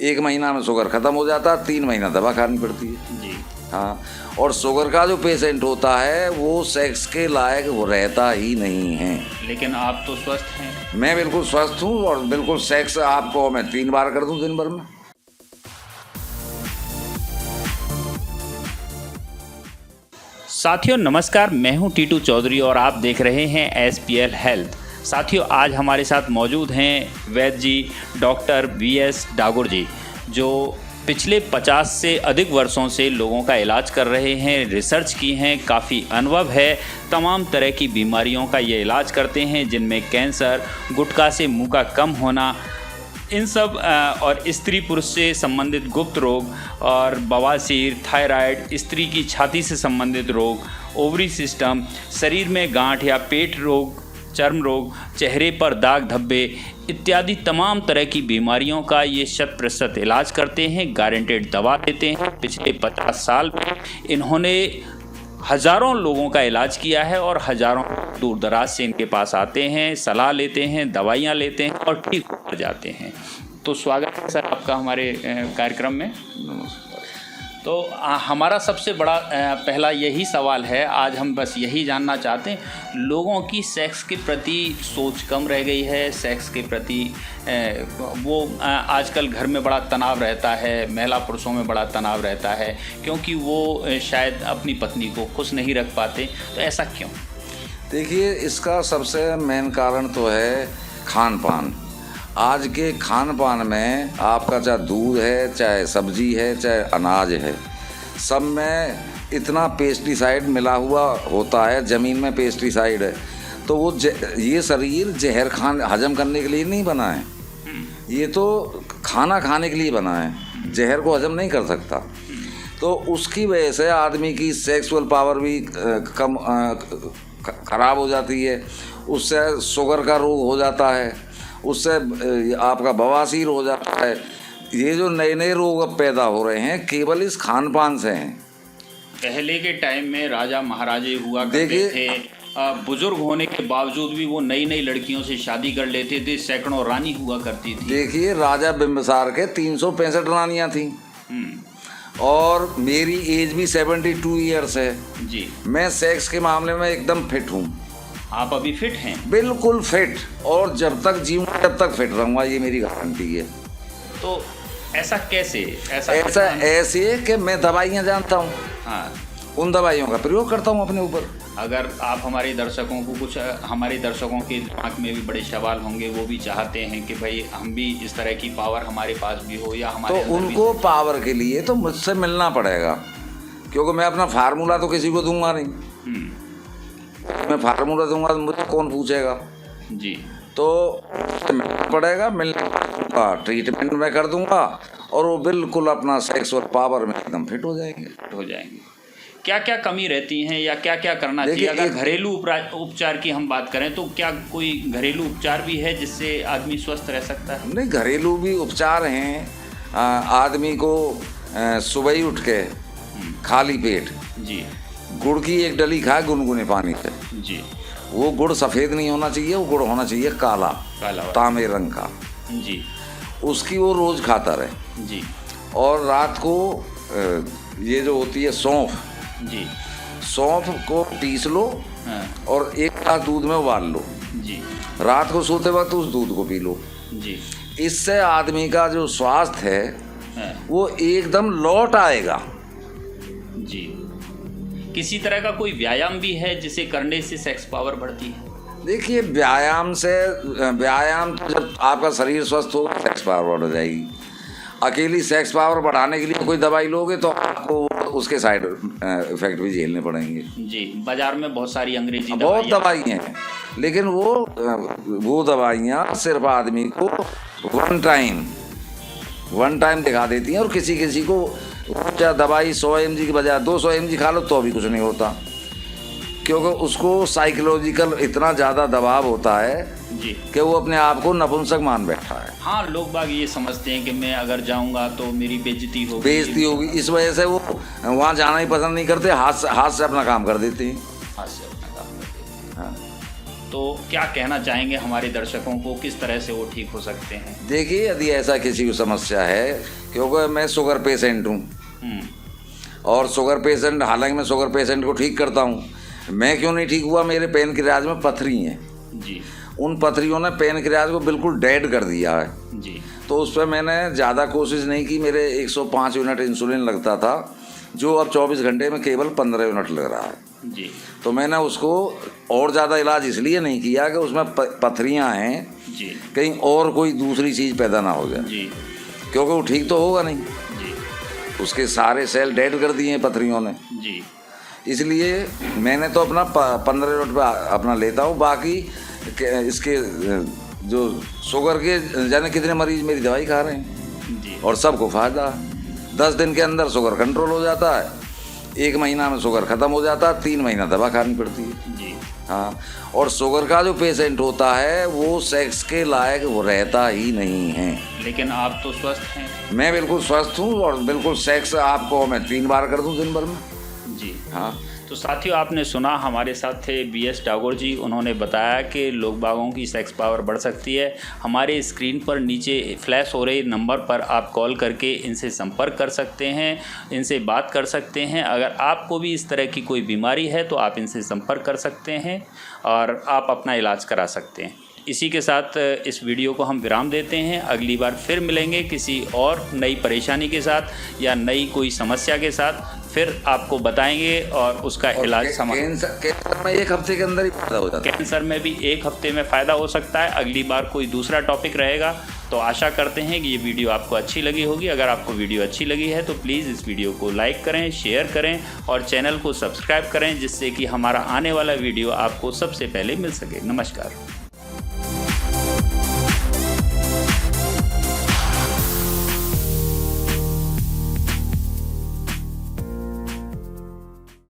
1 महीना में शुगर ख़त्म हो जाता है, 3 महीना दवा खानी पड़ती है जी। हाँ। और शुगर का जो पेशेंट होता है वो सेक्स के लायक वो रहता ही नहीं है। लेकिन आप तो स्वस्थ हैं। मैं बिल्कुल स्वस्थ हूँ और बिल्कुल सेक्स आपको मैं 3 बार कर दूँ दिन भर में। साथियों नमस्कार, मैं हूं टीटू चौधरी और आप देख रहे हैं SPL हेल्थ। साथियों आज हमारे साथ मौजूद हैं वैद्य जी डॉक्टर VS डागुर जी, जो पिछले 50 से अधिक वर्षों से लोगों का इलाज कर रहे हैं, रिसर्च की हैं, काफ़ी अनुभव है, तमाम तरह की बीमारियों का ये इलाज करते हैं जिनमें कैंसर, गुटखा से मुंह का कम होना, इन सब और स्त्री पुरुष से संबंधित गुप्त रोग और बवासीर, थायराइड, स्त्री की छाती से संबंधित रोग, ओवरी सिस्टम, शरीर में गांठ या पेट रोग, चर्म रोग, चेहरे पर दाग धब्बे इत्यादि तमाम तरह की बीमारियों का ये 100% इलाज करते हैं, गारंटेड दवा देते हैं। पिछले 50 साल में इन्होंने हज़ारों लोगों का इलाज किया है और हज़ारों दूर दराज से इनके पास आते हैं, सलाह लेते हैं, दवाइयाँ लेते हैं और ठीक हो जाते हैं। तो स्वागत है सर आपका हमारे कार्यक्रम में। तो हमारा सबसे बड़ा पहला यही सवाल है, आज हम बस यही जानना चाहते हैं, लोगों की सेक्स के प्रति सोच कम रह गई है, सेक्स के प्रति वो आजकल घर में बड़ा तनाव रहता है, महिला पुरुषों में बड़ा तनाव रहता है क्योंकि वो शायद अपनी पत्नी को खुश नहीं रख पाते, तो ऐसा क्यों? देखिए, इसका सबसे मेन कारण तो है खान पान। आज के खान पान में आपका चाहे दूध है, चाहे सब्जी है, चाहे अनाज है, सब में इतना पेस्टिसाइड मिला हुआ होता है, ज़मीन में पेस्टिसाइड है, तो वो ये शरीर जहर हजम करने के लिए नहीं बना है, ये तो खाना खाने के लिए बना है, जहर को हजम नहीं कर सकता। तो उसकी वजह से आदमी की सेक्सुअल पावर भी कम खराब हो जाती है, उससे शुगर का रोग हो जाता है, उससे आपका बवासीर हो जाता है। ये जो नए नए रोग अब पैदा हो रहे हैं केवल इस खान पान से हैं। पहले के टाइम में राजा महाराजे हुआ करते थे, बुजुर्ग होने के बावजूद भी वो नई नई लड़कियों से शादी कर लेते थे, सैकड़ों रानी हुआ करती थी। देखिए, राजा बिंबिसार के 365 रानियाँ थीं और मेरी एज भी 72 ईयर्स है जी। मैं सेक्स के मामले में एकदम फिट हूँ। आप अभी फिट हैं? बिल्कुल फिट, और जब तक जीऊँगा तब तक फिट रहूँगा, ये मेरी गारंटी है। तो ऐसा कैसे? ऐसे कि मैं दवाइयाँ जानता हूँ, हाँ, उन दवाइयों का प्रयोग करता हूँ अपने ऊपर। अगर आप हमारे दर्शकों को कुछ, हमारे दर्शकों के दिमाग में भी बड़े सवाल होंगे, वो भी चाहते हैं कि भाई हम भी इस तरह की पावर हमारे पास भी हो या हमारे, तो उनको पावर के लिए तो मुझसे मिलना पड़ेगा, क्योंकि मैं अपना फार्मूला तो किसी को दूंगा नहीं। मैं फार्मूला दूंगा तो मुझे कौन पूछेगा जी। तो मिलना पड़ेगा, मिलना ट्रीटमेंट मैं कर दूंगा और वो बिल्कुल अपना सेक्सुअल पावर में एकदम फिट हो जाएंगे। क्या क्या कमी रहती हैं या क्या क्या करना चाहिए? अगर घरेलू उपचार की हम बात करें तो क्या कोई घरेलू उपचार भी है जिससे आदमी स्वस्थ रह सकता है? नहीं, घरेलू भी उपचार हैं। आदमी को सुबह ही उठ के खाली पेट जी गुड़ की एक डली खाए गुनगुने पानी से जी। वो गुड़ सफ़ेद नहीं होना चाहिए, वो गुड़ होना चाहिए काला तांबे रंग का जी। उसकी वो रोज़ खाता रहे जी। और रात को ये जो होती है सौंफ जी, सौंफ को पीस लो और एक गिलास दूध में उबाल लो जी। रात को सोते वक्त उस दूध को पी लो जी। इससे आदमी का जो स्वास्थ्य है वो एकदम लौट आएगा जी। किसी तरह का कोई व्यायाम भी है जिसे करने से सेक्स पावर बढ़ती है? देखिए, व्यायाम तो जब आपका शरीर स्वस्थ होगा सेक्स पावर बढ़ जाएगी। अकेली सेक्स पावर बढ़ाने के लिए कोई दवाई लोगे तो आपको उसके साइड इफेक्ट भी झेलने पड़ेंगे। जी, बाजार में बहुत सारी अंग्रेजी बहुत दवाइयाँ हैं, लेकिन वो दवाइयाँ सिर्फ आदमी को वन टाइम दिखा देती हैं और किसी को क्या दवाई 100 mg की बजाय 200 mg खा लो तो भी कुछ नहीं होता, क्योंकि उसको साइकोलॉजिकल इतना ज़्यादा दबाव होता है जी कि वो अपने आप को नपुंसक मान बैठा है। हाँ, लोग बाग ये समझते हैं कि मैं अगर जाऊंगा तो मेरी बेइज्जती होगी, इस वजह से वो वहाँ जाना ही पसंद नहीं करते, हाथ से अपना काम कर देते हैं। हाथ से अपना काम करते हैं। हाँ। तो क्या कहना चाहेंगे हमारे दर्शकों को, किस तरह से वो ठीक हो सकते हैं? देखिए, यदि ऐसा किसी को समस्या है, क्योंकि मैं शुगर पेशेंट हूँ और शुगर पेशेंट, हालांकि मैं शुगर पेशेंट को ठीक करता हूँ, मैं क्यों नहीं ठीक हुआ, मेरे पेनक्रियाज में पथरी हैं जी। उन पथरियों ने पेनक्रियाज को बिल्कुल डेड कर दिया है जी। तो उस पर मैंने ज़्यादा कोशिश नहीं की। मेरे 105 यूनिट इंसुलिन लगता था, जो अब 24 घंटे में केवल 15 यूनिट लग रहा है जी। तो मैंने उसको और ज़्यादा इलाज इसलिए नहीं किया कि उसमें पथरियाँ हैं जी। कहीं और कोई दूसरी चीज़ पैदा ना हो जाए जी। क्योंकि वो ठीक तो होगा नहीं, जी। उसके सारे सेल डेड कर दिए हैं पथरियों ने। जी। इसलिए मैंने तो अपना 15 यूनिट पे अपना लेता हूँ। बाकी इसके जो शुगर के जाने कितने मरीज मेरी दवाई खा रहे हैं जी। और सबको फायदा। 10 दिन के अंदर शुगर कंट्रोल हो जाता है, 1 महीना में शुगर ख़त्म हो जाता है, 3 महीना दवा खानी पड़ती है। जी। हाँ, और शुगर का जो पेशेंट होता है वो सेक्स के लायक वो रहता ही नहीं है। लेकिन आप तो स्वस्थ हैं। मैं बिल्कुल स्वस्थ हूँ और बिल्कुल सेक्स आपको मैं 3 बार कर दूँ दिन भर में। जी। हाँ, तो साथियों, आपने सुना, हमारे साथ थे BS डागोर जी। उन्होंने बताया कि लोग बागों की सेक्स पावर बढ़ सकती है। हमारे स्क्रीन पर नीचे फ्लैश हो रहे नंबर पर आप कॉल करके इनसे संपर्क कर सकते हैं, इनसे बात कर सकते हैं। अगर आपको भी इस तरह की कोई बीमारी है तो आप इनसे संपर्क कर सकते हैं और आप अपना इलाज करा सकते हैं। इसी के साथ इस वीडियो को हम विराम देते हैं। अगली बार फिर मिलेंगे किसी और नई परेशानी के साथ या नई कोई समस्या के साथ, फिर आपको बताएंगे और उसका इलाज कैंसर में 1 हफ्ते के अंदर ही फायदा हो जाता है। कैंसर में भी 1 हफ्ते में फ़ायदा हो सकता है। अगली बार कोई दूसरा टॉपिक रहेगा। तो आशा करते हैं कि ये वीडियो आपको अच्छी लगी होगी। अगर आपको वीडियो अच्छी लगी है तो प्लीज़ इस वीडियो को लाइक करें, शेयर करें और चैनल को सब्सक्राइब करें, जिससे कि हमारा आने वाला वीडियो आपको सबसे पहले मिल सके। नमस्कार।